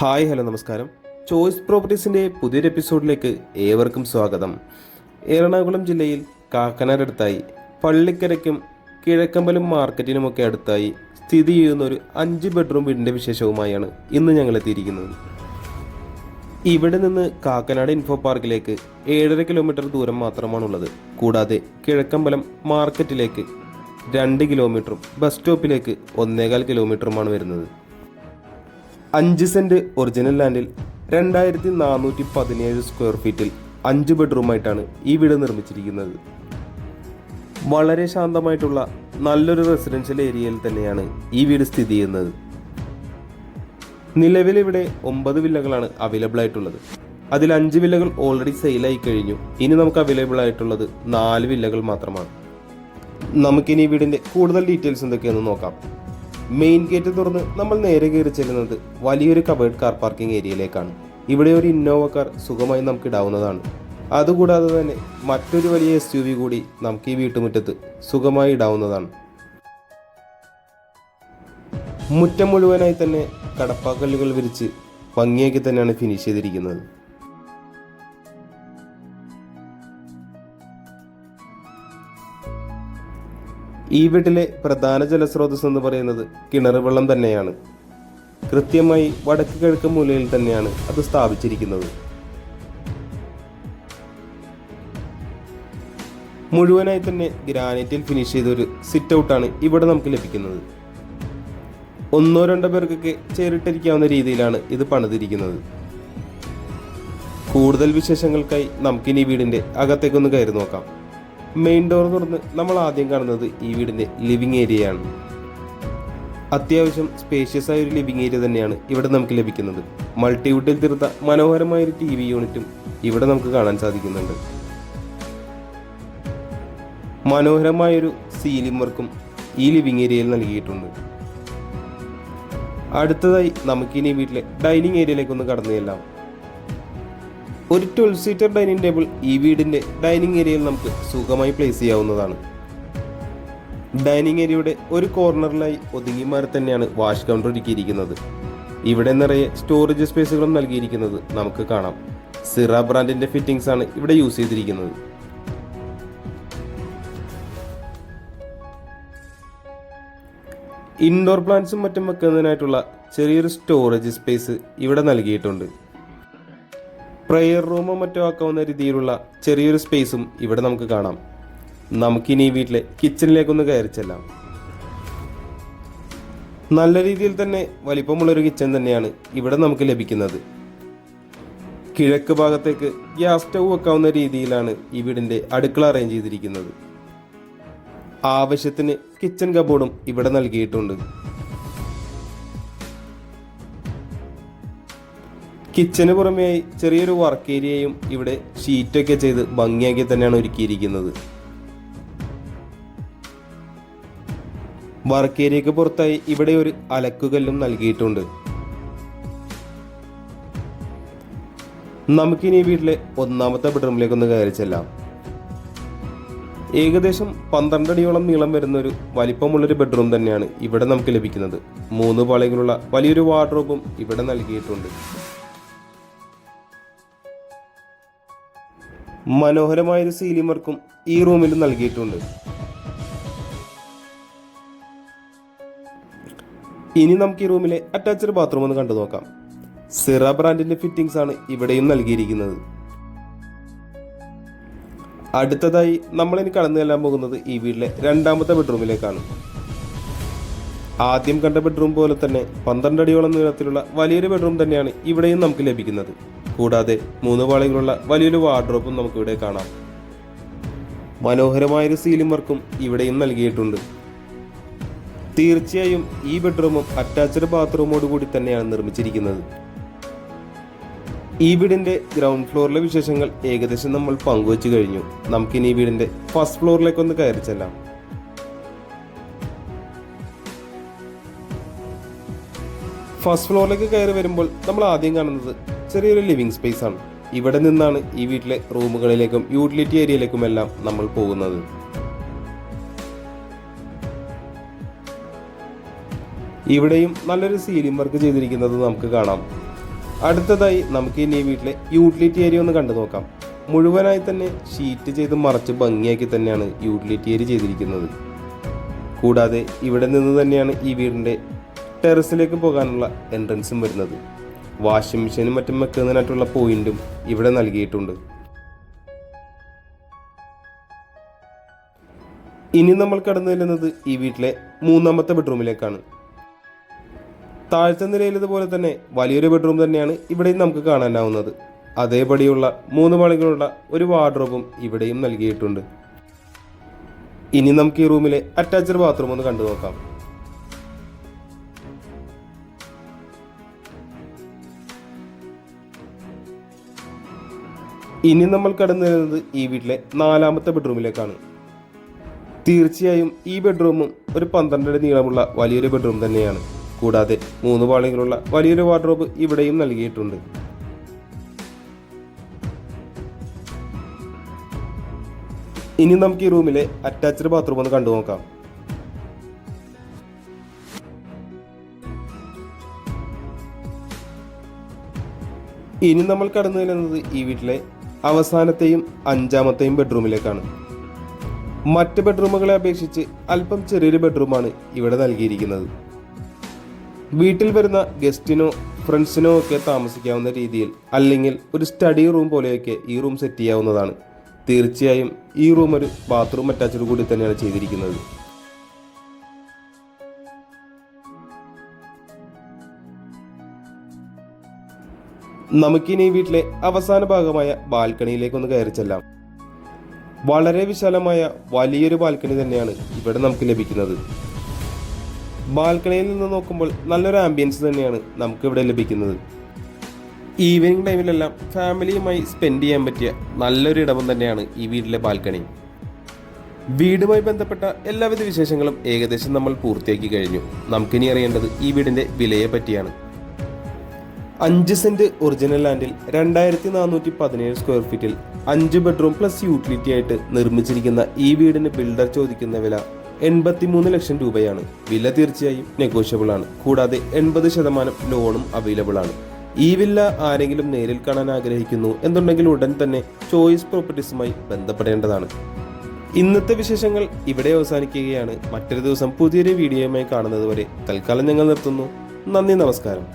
Hello നമസ്കാരം. Choice പ്രോപ്പർട്ടീസിൻ്റെ പുതിയൊരു എപ്പിസോഡിലേക്ക് ഏവർക്കും സ്വാഗതം. എറണാകുളം ജില്ലയിൽ കാക്കനാടടുത്തായി പള്ളിക്കരയ്ക്കും കിഴക്കമ്പലം മാർക്കറ്റിനുമൊക്കെ അടുത്തായി സ്ഥിതി ചെയ്യുന്ന ഒരു 5 ബെഡ്റൂം വീടിൻ്റെ വിശേഷവുമായാണ് ഇന്ന് ഞങ്ങൾ എത്തിയിരിക്കുന്നത്. ഇവിടെ നിന്ന് കാക്കനാട് ഇൻഫോ പാർക്കിലേക്ക് 7.5 കിലോമീറ്റർ ദൂരം മാത്രമാണുള്ളത്. കൂടാതെ കിഴക്കമ്പലം മാർക്കറ്റിലേക്ക് 2 കിലോമീറ്ററും ബസ് സ്റ്റോപ്പിലേക്ക് 1.25 കിലോമീറ്ററുമാണ് വരുന്നത്. 5 സെൻറ്റ് ഒറിജിനൽ ലാൻഡിൽ 2417 സ്ക്വയർ ഫീറ്റിൽ 5 ബെഡ്റൂമായിട്ടാണ് ഈ വീട് നിർമ്മിച്ചിരിക്കുന്നത്. വളരെ ശാന്തമായിട്ടുള്ള നല്ലൊരു റെസിഡൻഷ്യൽ ഏരിയയിൽ തന്നെയാണ് ഈ വീട് സ്ഥിതി ചെയ്യുന്നത്. നിലവിൽ ഇവിടെ 9 വില്ലകളാണ് അവൈലബിൾ ആയിട്ടുള്ളത്. അതിൽ 5 വില്ലകൾ ഓൾറെഡി സെയിലായി കഴിഞ്ഞു. ഇനി നമുക്ക് അവൈലബിൾ ആയിട്ടുള്ളത് 4 വില്ലകൾ മാത്രമാണ്. നമുക്കിനി ഈ വീടിൻ്റെ കൂടുതൽ ഡീറ്റെയിൽസ് എന്തൊക്കെയാണെന്ന് നോക്കാം. മെയിൻ ഗേറ്റ് തുറന്ന് നമ്മൾ നേരെ കയറി ചെല്ലുന്നത് വലിയൊരു കവേർഡ് കാർ പാർക്കിംഗ് ഏരിയയിലേക്കാണ്. ഇവിടെ ഒരു ഇന്നോവ കാർ സുഖമായി നമുക്ക് ഇടാവുന്നതാണ്. അതുകൂടാതെ തന്നെ മറ്റൊരു വലിയ SUV കൂടി നമുക്ക് ഈ വീട്ടുമുറ്റത്ത് സുഖമായി ഇടാവുന്നതാണ്. മുറ്റം മുഴുവനായി തന്നെ കടപ്പാക്കല്ലുകൾ വിരിച്ച് ഭംഗിയാക്കി തന്നെയാണ് ഫിനിഷ് ചെയ്തിരിക്കുന്നത്. ഈ വീട്ടിലെ പ്രധാന ജലസ്രോതസ് എന്ന് പറയുന്നത് കിണർ വെള്ളം തന്നെയാണ്. കൃത്യമായി വടക്ക് കിഴക്ക് മൂലയിൽ തന്നെയാണ് അത് സ്ഥാപിച്ചിരിക്കുന്നത്. മുഴുവനായി തന്നെ ഗ്രാനൈറ്റിൽ ഫിനിഷ് ചെയ്തൊരു സിറ്റ് ഔട്ടാണ് ഇവിടെ നമുക്ക് ലഭിക്കുന്നത്. 1-2 പേർക്കൊക്കെ ചേറിട്ടിരിക്കാവുന്ന രീതിയിലാണ് ഇത് പണിതിരിക്കുന്നത്. കൂടുതൽ വിശേഷങ്ങൾക്കായി നമുക്കിനി വീടിൻ്റെ അകത്തേക്കൊന്ന് കയറി നോക്കാം. മെയിൻ ഡോർ തുറന്ന് നമ്മൾ ആദ്യം കാണുന്നത് ഈ വീടിൻ്റെ ലിവിംഗ് ഏരിയയാണ്. അത്യാവശ്യം സ്പേഷ്യസ് ആയ ഒരു ലിവിംഗ് ഏരിയ തന്നെയാണ് ഇവിടെ നമുക്ക് ലഭിക്കുന്നത്. മൾട്ടിവുഡിൽ തീർത്ത മനോഹരമായൊരു TV യൂണിറ്റും ഇവിടെ നമുക്ക് കാണാൻ സാധിക്കുന്നുണ്ട്. മനോഹരമായൊരു സീലിംഗ് വർക്കും ഈ ലിവിംഗ് ഏരിയയിൽ നൽകിയിട്ടുണ്ട്. അടുത്തതായി നമുക്കിനി വീട്ടിലെ ഡൈനിങ് ഏരിയയിലേക്കൊന്ന് കടന്നു ചെല്ലാം. ഒരു 12 സീറ്റർ ഡൈനിങ് ടേബിൾ ഈ വീടിൻ്റെ ഡൈനിങ് ഏരിയയിൽ നമുക്ക് സുഖമായി പ്ലേസ് ചെയ്യാവുന്നതാണ്. ഡൈനിങ് ഏരിയയുടെ ഒരു കോർണറിലായി ഒതുങ്ങി മാറി തന്നെയാണ് വാഷ് കൗണ്ടർ ഒരുക്കിയിരിക്കുന്നത്. ഇവിടെ നിറയെ സ്റ്റോറേജ് സ്പേസുകളും നൽകിയിരിക്കുന്നത് നമുക്ക് കാണാം. സിറ ബ്രാൻഡിൻ്റെ ഫിറ്റിംഗ്സ് ആണ് ഇവിടെ യൂസ് ചെയ്തിരിക്കുന്നത്. ഇൻഡോർ പ്ലാന്റ്സും മറ്റും വെക്കുന്നതിനായിട്ടുള്ള ചെറിയൊരു സ്റ്റോറേജ് സ്പേസ് ഇവിടെ നൽകിയിട്ടുണ്ട്. പ്രെയർ റൂമോ മറ്റോ ആക്കാവുന്ന രീതിയിലുള്ള ചെറിയൊരു സ്പേസും ഇവിടെ നമുക്ക് കാണാം. നമുക്കിനി ഈ വീട്ടിലെ കിച്ചണിലേക്കൊന്ന് കയറി ചെല്ലാം. നല്ല രീതിയിൽ തന്നെ വലിപ്പമുള്ളൊരു കിച്ചൺ തന്നെയാണ് ഇവിടെ നമുക്ക് ലഭിക്കുന്നത്. കിഴക്ക് ഭാഗത്തേക്ക് ഗ്യാസ് സ്റ്റൗ വെക്കാവുന്ന രീതിയിലാണ് ഈ വീടിൻ്റെ അടുക്കള അറേഞ്ച് ചെയ്തിരിക്കുന്നത്. ആവശ്യത്തിന് കിച്ചൺ കബോർഡും ഇവിടെ നൽകിയിട്ടുണ്ട്. കിച്ചന് പുറമെയായി ചെറിയൊരു വർക്ക് ഏരിയയും ഇവിടെ ഷീറ്റൊക്കെ ചെയ്ത് ഭംഗിയാക്കി തന്നെയാണ് ഒരുക്കിയിരിക്കുന്നത്. വർക്ക് ഏരിയക്ക് പുറത്തായി ഇവിടെ ഒരു അലക്കുകല്ലും നൽകിയിട്ടുണ്ട്. നമുക്കിനി വീട്ടിലെ 1ാമത്തെ ബെഡ്റൂമിലേക്കൊന്ന് കയറി ചെല്ലാം. ഏകദേശം 12 അടിയോളം നീളം വരുന്ന ഒരു വലിപ്പമുള്ളൊരു ബെഡ്റൂം തന്നെയാണ് ഇവിടെ നമുക്ക് ലഭിക്കുന്നത്. 3 പാളികളുള്ള വലിയൊരു വാർഡ്രോബും ഇവിടെ നൽകിയിട്ടുണ്ട്. മനോഹരമായൊരു സീലിംഗ് വർക്കും ഈ റൂമിൽ നൽകിയിട്ടുണ്ട്. ഇനി നമുക്ക് ഈ റൂമിലെ അറ്റാച്ച്ഡ് ബാത്റൂം ഒന്ന് കണ്ടു നോക്കാം. സിറ ബ്രാൻഡിന്റെ ഫിറ്റിംഗ്സ് ആണ് ഇവിടെയും നൽകിയിരിക്കുന്നത്. അടുത്തതായി നമ്മളിനി കടന്നു ചെല്ലാൻ പോകുന്നത് ഈ വീട്ടിലെ 2ാമത്തെ ബെഡ്റൂമിലേക്കാണ്. ആദ്യം കണ്ട ബെഡ്റൂം പോലെ തന്നെ 12 അടിയോളം നീളത്തിലുള്ള വലിയൊരു ബെഡ്റൂം തന്നെയാണ് ഇവിടെയും നമുക്ക് ലഭിക്കുന്നത്. കൂടാതെ 3 പാളികളുള്ള വലിയൊരു വാർഡ്രോബും നമുക്കിവിടെ കാണാം. മനോഹരമായൊരു സീലിംഗ് വർക്കും ഇവിടെയും നൽകിയിട്ടുണ്ട്. തീർച്ചയായും ഈ ബെഡ്റൂമും അറ്റാച്ച്ഡ് ബാത്റൂമോട് കൂടി തന്നെയാണ് നിർമ്മിച്ചിരിക്കുന്നത്. ഈ വീടിൻ്റെ ഗ്രൗണ്ട് ഫ്ലോറിലെ വിശേഷങ്ങൾ ഏകദേശം നമ്മൾ പങ്കുവച്ചു കഴിഞ്ഞു. നമുക്കിനി ഈ വീടിൻ്റെ ഫസ്റ്റ് ഫ്ലോറിലേക്കൊന്ന് കയറി ചെല്ലാം. ഫസ്റ്റ് ഫ്ലോറിലേക്ക് കയറി വരുമ്പോൾ നമ്മൾ ആദ്യം കാണുന്നത് ചെറിയൊരു ലിവിംഗ് സ്പേസ് ആണ്. ഇവിടെ നിന്നാണ് ഈ വീട്ടിലെ റൂമുകളിലേക്കും യൂട്ടിലിറ്റി ഏരിയയിലേക്കും എല്ലാം നമ്മൾ പോകുന്നത്. ഇവിടെയും നല്ലൊരു സീലിംഗ് വർക്ക് ചെയ്തിരിക്കുന്നത് നമുക്ക് കാണാം. അടുത്തതായി നമുക്ക് ഇനി ഈ വീട്ടിലെ യൂട്ടിലിറ്റി ഏരിയ ഒന്ന് കണ്ടു നോക്കാം. മുഴുവനായി തന്നെ ഷീറ്റ് ചെയ്ത് മറച്ച് ഭംഗിയാക്കി തന്നെയാണ് യൂട്ടിലിറ്റി ഏരിയ ചെയ്തിരിക്കുന്നത്. കൂടാതെ ഇവിടെ നിന്ന് തന്നെയാണ് ഈ വീടിൻ്റെ ടെറസിലേക്ക് പോകാനുള്ള എൻട്രൻസും വരുന്നത്. വാഷിംഗ് മെഷീനും മറ്റും വെക്കുന്നതിനായിട്ടുള്ള പോയിന്റും ഇവിടെ നൽകിയിട്ടുണ്ട്. ഇനി നമ്മൾ കടന്നു ചെല്ലുന്നത് ഈ വീട്ടിലെ മൂന്നാമത്തെ ബെഡ്റൂമിലേക്കാണ്. താഴത്തെ നിലയിലതുപോലെ തന്നെ വലിയൊരു ബെഡ്റൂം തന്നെയാണ് ഇവിടെയും നമുക്ക് കാണാനാവുന്നത്. അതേപടിയുള്ള 3 പാളികളുള്ള ഒരു വാർഡ്രോബും ഇവിടെയും നൽകിയിട്ടുണ്ട്. ഇനി നമുക്ക് ഈ റൂമിലെ അറ്റാച്ച്ഡ് ബാത്റൂം ഒന്ന് കണ്ടു നോക്കാം. ഇനി നമ്മൾ കടന്നു വരുന്നത് ഈ വീട്ടിലെ 4ാമത്തെ ബെഡ്റൂമിലേക്കാണ്. തീർച്ചയായും ഈ ബെഡ്റൂമും ഒരു 12 അടി നീളമുള്ള വലിയൊരു ബെഡ്റൂം തന്നെയാണ്. കൂടാതെ 3 പാളികളുള്ള വലിയൊരു വാർഡ്രോബ് ഇവിടെയും നൽകിയിട്ടുണ്ട്. ഇനി നമുക്ക് ഈ റൂമിലെ അറ്റാച്ച്ഡ് ബാത്റൂം ഒന്ന് കണ്ടു നോക്കാം. ഇനി നമ്മൾ കടന്നു ചെല്ലുന്നത് ഈ വീട്ടിലെ അവസാനത്തെയും 5ാമത്തെയും ബെഡ്റൂമിലേക്കാണ്. മറ്റ് ബെഡ്റൂമുകളെ അപേക്ഷിച്ച് അല്പം ചെറിയൊരു ബെഡ്റൂമാണ് ഇവിടെ നൽകിയിരിക്കുന്നത്. വീട്ടിൽ വരുന്ന ഗസ്റ്റിനോ ഫ്രണ്ട്സിനോ ഒക്കെ താമസിക്കാവുന്ന രീതിയിൽ അല്ലെങ്കിൽ ഒരു സ്റ്റഡി റൂം പോലെയൊക്കെ ഈ റൂം സെറ്റ് ചെയ്യാവുന്നതാണ്. തീർച്ചയായും ഈ റൂം ഒരു ബാത്റൂം അറ്റാച്ച്ഡ് കൂടി തന്നെയാണ് ചെയ്തിരിക്കുന്നത്. നമുക്കിനി വീട്ടിലെ അവസാന ഭാഗമായ ബാൽക്കണിയിലേക്കൊന്ന് കയറി ചെല്ലാം. വളരെ വിശാലമായ വലിയൊരു ബാൽക്കണി തന്നെയാണ് ഇവിടെ നമുക്ക് ലഭിക്കുന്നത്. ബാൽക്കണിയിൽ നിന്ന് നോക്കുമ്പോൾ നല്ലൊരു ആംബിയൻസ് തന്നെയാണ് നമുക്കിവിടെ ലഭിക്കുന്നത്. ഈവനിങ് ടൈമിലെല്ലാം ഫാമിലിയുമായി സ്പെൻഡ് ചെയ്യാൻ പറ്റിയ നല്ലൊരു ഇടം തന്നെയാണ് ഈ വീട്ടിലെ ബാൽക്കണി. വീടുമായി ബന്ധപ്പെട്ട എല്ലാവിധ വിശേഷങ്ങളും ഏകദേശം നമ്മൾ പൂർത്തിയാക്കി കഴിഞ്ഞു. നമുക്കിനി അറിയേണ്ടത് ഈ വീടിൻ്റെ വിലയെ പറ്റിയാണ്. 5 സെന്റ് ഒറിജിനൽ ലാൻഡിൽ 2417 സ്ക്വയർ ഫീറ്റിൽ 5 ബെഡ്റൂം പ്ലസ് യൂട്ടിലിറ്റി ആയിട്ട് നിർമ്മിച്ചിരിക്കുന്ന ഈ വീടിന് ബിൽഡർ ചോദിക്കുന്ന വില 83 ലക്ഷം രൂപയാണ്. വില തീർച്ചയായും നെഗോഷ്യബിൾ ആണ്. കൂടാതെ 80% ലോണും അവൈലബിൾ ആണ്. ഈ വില്ല ആരെങ്കിലും നേരിൽ കാണാൻ ആഗ്രഹിക്കുന്നു എന്നുണ്ടെങ്കിൽ ഉടൻ തന്നെ ചോയ്സ് പ്രോപ്പർട്ടീസുമായി ബന്ധപ്പെടേണ്ടതാണ്. ഇന്നത്തെ വിശേഷങ്ങൾ ഇവിടെ അവസാനിക്കുകയാണ്. മറ്റൊരു ദിവസം പുതിയൊരു വീഡിയോയുമായി കാണുന്നത് വരെ തൽക്കാലം ഞങ്ങൾ നിർത്തുന്നു. നന്ദി, നമസ്കാരം.